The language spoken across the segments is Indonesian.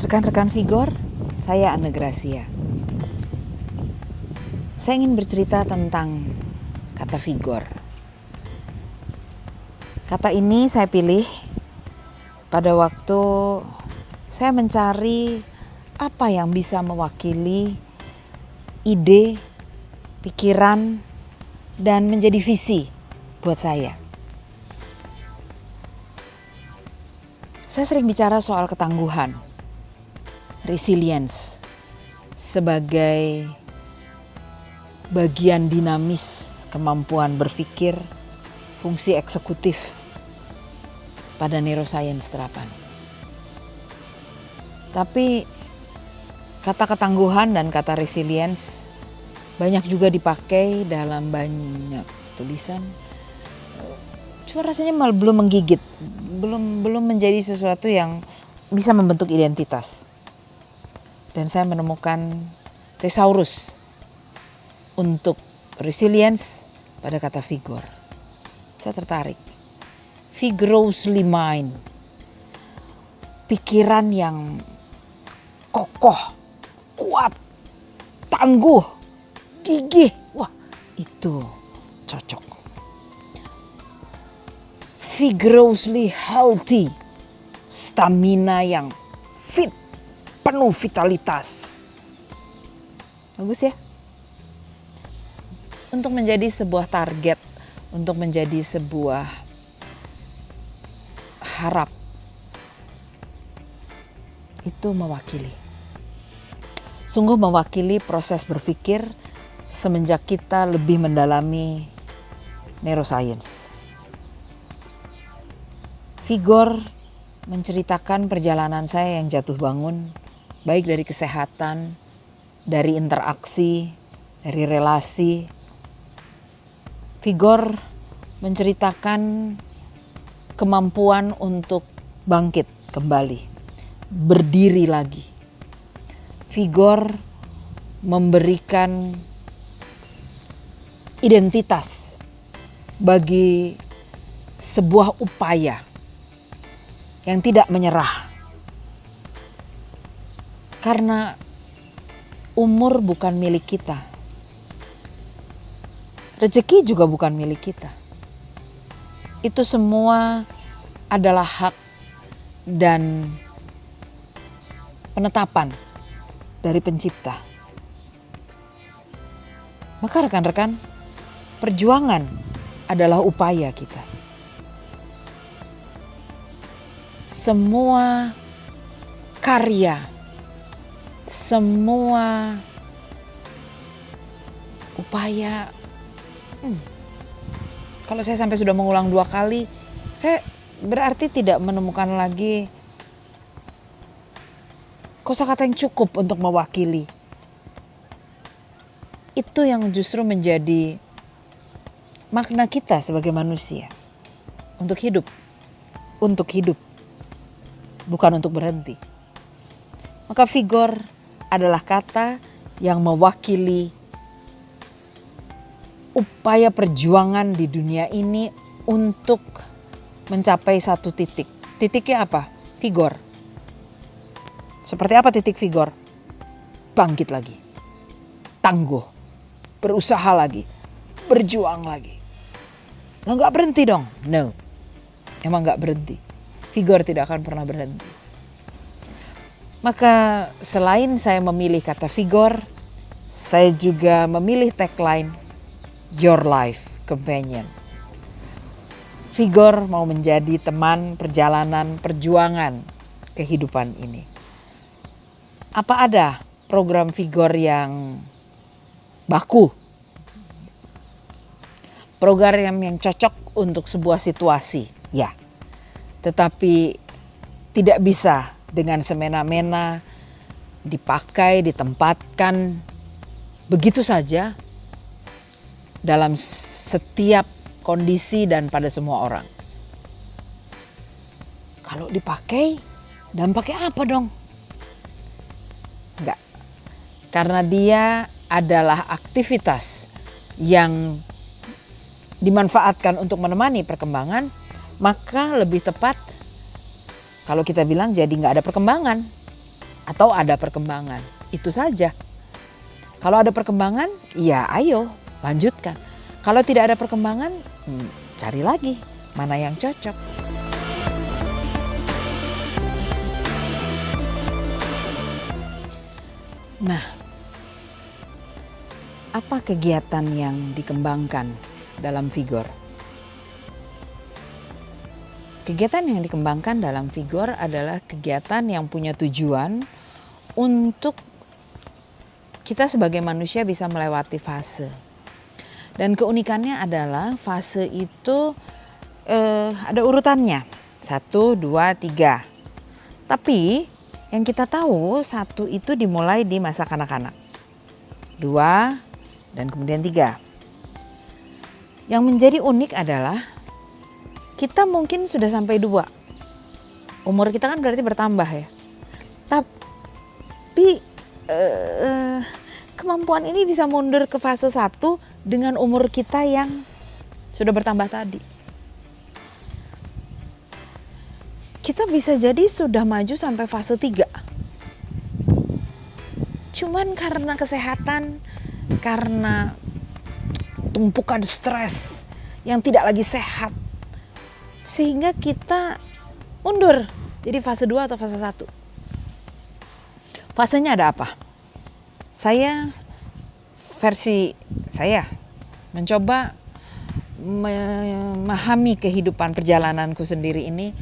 Rekan-rekan Vigor, saya Anne Gracia. Saya ingin bercerita tentang kata Vigor. Kata ini saya pilih pada waktu saya mencari apa yang bisa mewakili ide, pikiran, dan menjadi visi buat saya. Saya sering bicara soal ketangguhan, resilience, sebagai bagian dinamis kemampuan berpikir, fungsi eksekutif pada neuroscience terapan. Tapi kata ketangguhan dan kata resilience banyak juga dipakai dalam banyak tulisan. Cuma rasanya malah belum menggigit, belum menjadi sesuatu yang bisa membentuk identitas. Dan saya menemukan thesaurus untuk resilience pada kata vigor. Saya tertarik. Vigorously mind. Pikiran yang kokoh, kuat, tangguh, gigih. Wah, itu cocok. Vigorously healthy. Stamina yang fit, penuh vitalitas. Bagus ya? Untuk menjadi sebuah target, untuk menjadi sebuah harap, itu mewakili. Sungguh mewakili proses berpikir semenjak kita lebih mendalami neuroscience. Vigor menceritakan perjalanan saya yang jatuh bangun, baik dari kesehatan, dari interaksi, dari relasi. Vigor menceritakan kemampuan untuk bangkit kembali, berdiri lagi. Vigor memberikan identitas bagi sebuah upaya yang tidak menyerah. Karena umur bukan milik kita. Rezeki juga bukan milik kita. Itu semua adalah hak dan penetapan dari pencipta. Maka rekan-rekan, perjuangan adalah upaya kita. Semua karya, semua upaya, kalau saya sampai sudah mengulang 2 kali, saya berarti tidak menemukan lagi kosakata yang cukup untuk mewakili. Itu yang justru menjadi makna kita sebagai manusia. Untuk hidup, bukan untuk berhenti. Maka vigor adalah kata yang mewakili upaya perjuangan di dunia ini untuk mencapai satu titik. Titiknya apa? Vigor. Seperti apa titik vigor? Bangkit lagi. Tangguh. Berusaha lagi. Berjuang lagi. Lo gak berhenti dong? No. Emang gak berhenti. Vigor tidak akan pernah berhenti. Maka selain saya memilih kata vigor, saya juga memilih tagline Your Life Companion. Vigor mau menjadi teman perjalanan perjuangan kehidupan ini. Apa ada program vigor yang baku? Program yang cocok untuk sebuah situasi, ya. Tetapi tidak bisa dengan semena-mena dipakai, ditempatkan begitu saja dalam setiap kondisi dan pada semua orang. Kalau dipakai, dampaknya apa dong? Enggak. Karena dia adalah aktivitas yang dimanfaatkan untuk menemani perkembangan, maka lebih tepat kalau kita bilang jadi nggak ada perkembangan. atau ada perkembangan. Itu saja. Kalau ada perkembangan, ya ayo lanjutkan. Kalau tidak ada perkembangan, cari lagi mana yang cocok. Nah, apa kegiatan yang dikembangkan dalam Vigor? Kegiatan yang dikembangkan dalam Vigor adalah kegiatan yang punya tujuan untuk kita sebagai manusia bisa melewati fase. Dan keunikannya adalah fase itu ada urutannya. 1, 2, 3. Tapi yang kita tahu 1 itu dimulai di masa kanak-kanak. 2 dan kemudian 3. Yang menjadi unik adalah kita mungkin sudah sampai 2. Umur kita kan berarti bertambah ya. Tapi kemampuan ini bisa mundur ke fase 1 dengan umur kita yang sudah bertambah tadi. Kita bisa jadi sudah maju sampai fase 3. Cuman karena kesehatan, karena tumpukan stres yang tidak lagi sehat, sehingga kita mundur jadi fase 2 atau fase 1. Fasenya ada apa? Versi saya mencoba memahami kehidupan perjalananku sendiri ini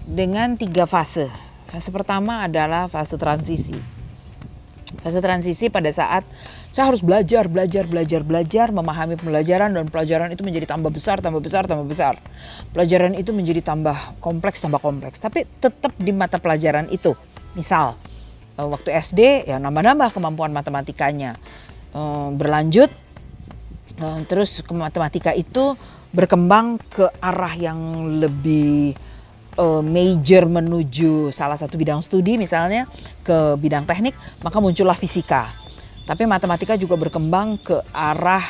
dengan 3 fase. Fase pertama adalah fase transisi. Fase transisi pada saat saya harus belajar, memahami pembelajaran, dan pelajaran itu menjadi tambah besar. Pelajaran itu menjadi tambah kompleks. Tapi tetap di mata pelajaran itu. Misal, waktu SD ya nambah-nambah kemampuan matematikanya. Berlanjut, terus matematika itu berkembang ke arah yang lebih major menuju salah satu bidang studi, misalnya ke bidang teknik, maka muncullah fisika. Tapi matematika juga berkembang ke arah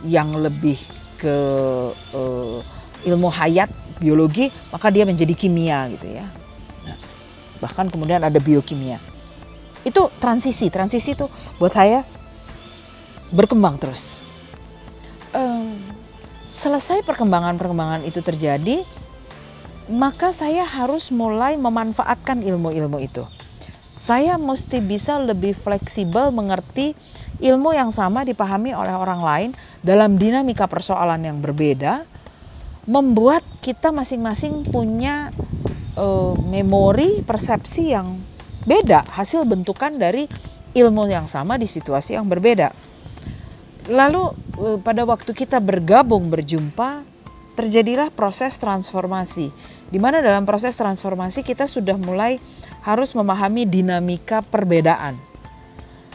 yang lebih ke ilmu hayat, biologi, maka dia menjadi kimia gitu ya. Nah, bahkan kemudian ada biokimia. Itu transisi itu buat saya berkembang terus. Selesai perkembangan itu terjadi, maka saya harus mulai memanfaatkan ilmu-ilmu itu. Saya mesti bisa lebih fleksibel mengerti ilmu yang sama dipahami oleh orang lain dalam dinamika persoalan yang berbeda, membuat kita masing-masing punya memori, persepsi yang beda, hasil bentukan dari ilmu yang sama di situasi yang berbeda. Lalu pada waktu kita bergabung, berjumpa, terjadilah proses transformasi. Di mana dalam proses transformasi kita sudah mulai harus memahami dinamika perbedaan.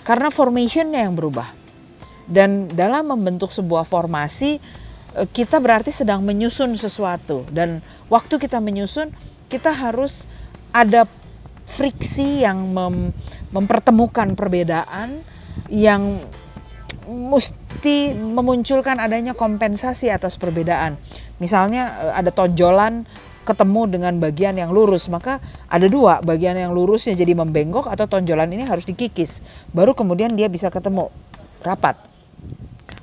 Karena formationnya yang berubah. Dan dalam membentuk sebuah formasi, kita berarti sedang menyusun sesuatu. Dan waktu kita menyusun, kita harus ada friksi yang mempertemukan perbedaan, yang mesti memunculkan adanya kompensasi atas perbedaan. Misalnya ada tonjolan ketemu dengan bagian yang lurus, maka ada 2, bagian yang lurusnya jadi membengkok atau tonjolan ini harus dikikis, baru kemudian dia bisa ketemu rapat.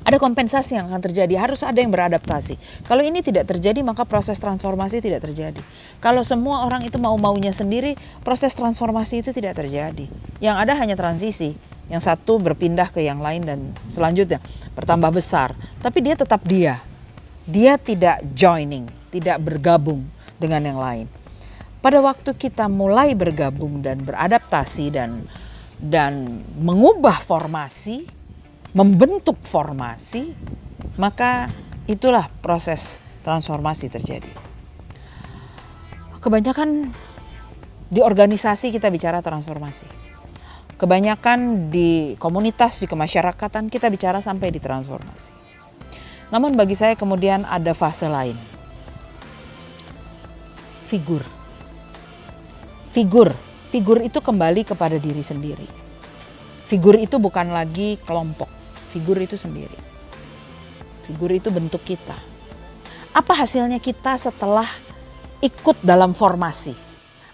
Ada kompensasi yang akan terjadi, harus ada yang beradaptasi. Kalau ini tidak terjadi, maka proses transformasi tidak terjadi. Kalau semua orang itu mau-maunya sendiri, proses transformasi itu tidak terjadi. Yang ada hanya transisi, yang satu berpindah ke yang lain dan selanjutnya bertambah besar, tapi dia tetap dia tidak joining, tidak bergabung dengan yang lain. Pada waktu kita mulai bergabung dan beradaptasi dan mengubah formasi, membentuk formasi, maka itulah proses transformasi terjadi. Kebanyakan di organisasi kita bicara transformasi. Kebanyakan di komunitas, di kemasyarakatan kita bicara sampai di transformasi. Namun bagi saya kemudian ada fase lain. Figur itu kembali kepada diri sendiri. Figur itu bukan lagi kelompok. Figur itu sendiri. Figur itu bentuk kita. Apa hasilnya kita setelah ikut dalam formasi?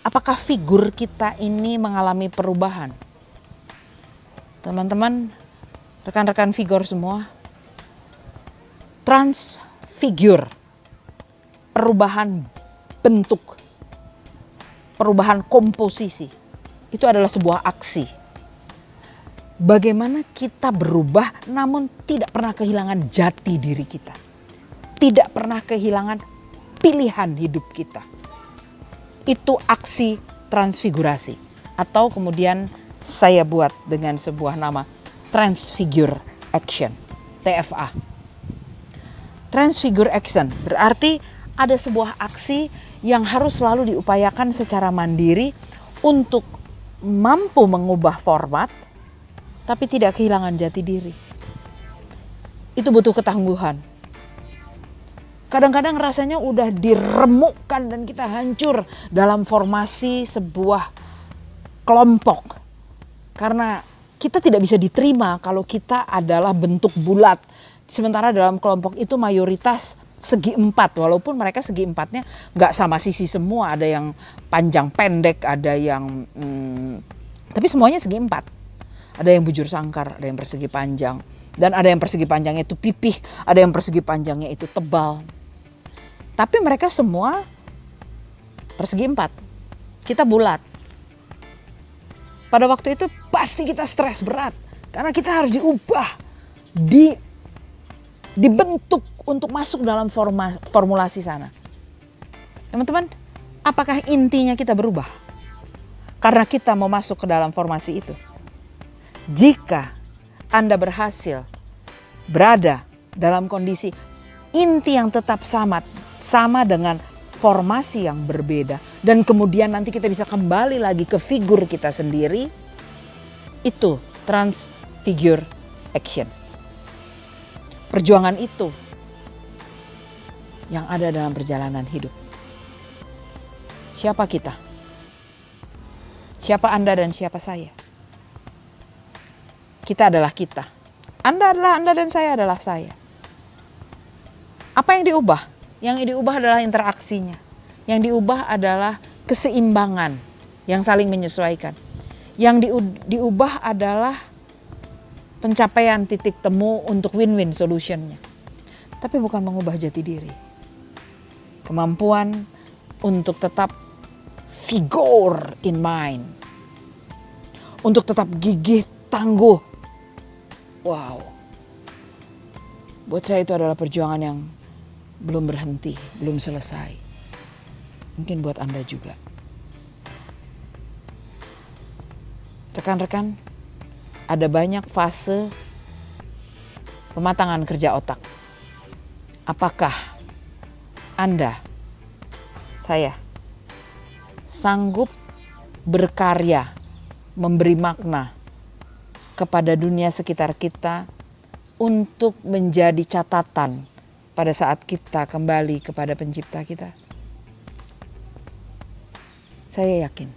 Apakah figur kita ini mengalami perubahan? Teman-teman, rekan-rekan figure semua, transfigure, perubahan bentuk, perubahan komposisi, itu adalah sebuah aksi. Bagaimana kita berubah namun tidak pernah kehilangan jati diri kita. Tidak pernah kehilangan pilihan hidup kita. Itu aksi transfigurasi. Atau kemudian saya buat dengan sebuah nama transfigure action, TFA. Transfigure action berarti ada sebuah aksi yang harus selalu diupayakan secara mandiri untuk mampu mengubah format tapi tidak kehilangan jati diri. Itu butuh ketangguhan. Kadang-kadang rasanya udah diremukkan dan kita hancur dalam formasi sebuah kelompok. Karena kita tidak bisa diterima kalau kita adalah bentuk bulat. Sementara dalam kelompok itu mayoritas segi empat. Walaupun mereka segi empatnya gak sama sisi semua. Ada yang panjang pendek, ada yang tapi semuanya segi empat. Ada yang bujur sangkar, ada yang persegi panjang. Dan ada yang persegi panjangnya itu pipih, ada yang persegi panjangnya itu tebal. Tapi mereka semua persegi empat. Kita bulat. Pada waktu itu pasti kita stres berat. Karena kita harus diubah. Dibentuk untuk masuk dalam formulasi sana. Teman-teman, apakah intinya kita berubah? Karena kita mau masuk ke dalam formasi itu. Jika Anda berhasil berada dalam kondisi inti yang tetap sama dengan formasi yang berbeda, dan kemudian nanti kita bisa kembali lagi ke figur kita sendiri, itu transfigure action. Perjuangan itu yang ada dalam perjalanan hidup. Siapa kita? Siapa Anda dan siapa saya? Kita adalah kita. Anda adalah Anda dan saya adalah saya. Apa yang diubah? Yang diubah adalah interaksinya. Yang diubah adalah keseimbangan yang saling menyesuaikan. Yang diubah adalah pencapaian titik temu untuk win-win solutionnya. Tapi bukan mengubah jati diri. Kemampuan untuk tetap figure in mind. Untuk tetap gigih, tangguh. Wow. Buat saya itu adalah perjuangan yang belum berhenti, belum selesai. Mungkin buat Anda juga. Rekan-rekan, ada banyak fase pematangan kerja otak. Apakah Anda, saya, sanggup berkarya, memberi makna kepada dunia sekitar kita untuk menjadi catatan pada saat kita kembali kepada pencipta kita? Saya yakin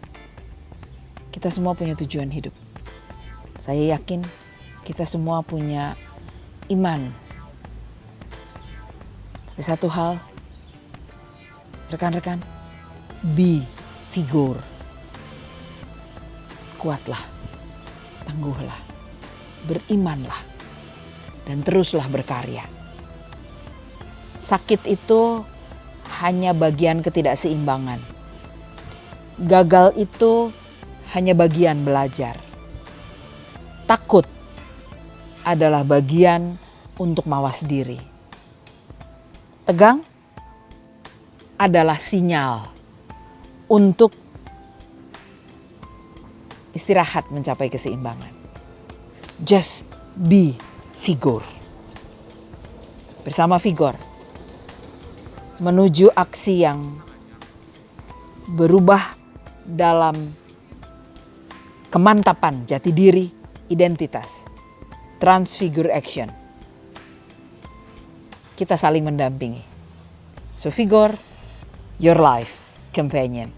kita semua punya tujuan hidup. Saya yakin kita semua punya iman. Tapi satu hal, rekan-rekan, be figure. Kuatlah, tangguhlah, berimanlah, dan teruslah berkarya. Sakit itu hanya bagian ketidakseimbangan. Gagal itu hanya bagian belajar. Takut adalah bagian untuk mawas diri. Tegang adalah sinyal untuk istirahat mencapai keseimbangan. Just be figure. Bersama figure menuju aksi yang berubah dalam kemantapan jati diri, identitas, transfigure action. Kita saling mendampingi. So figure your life companion.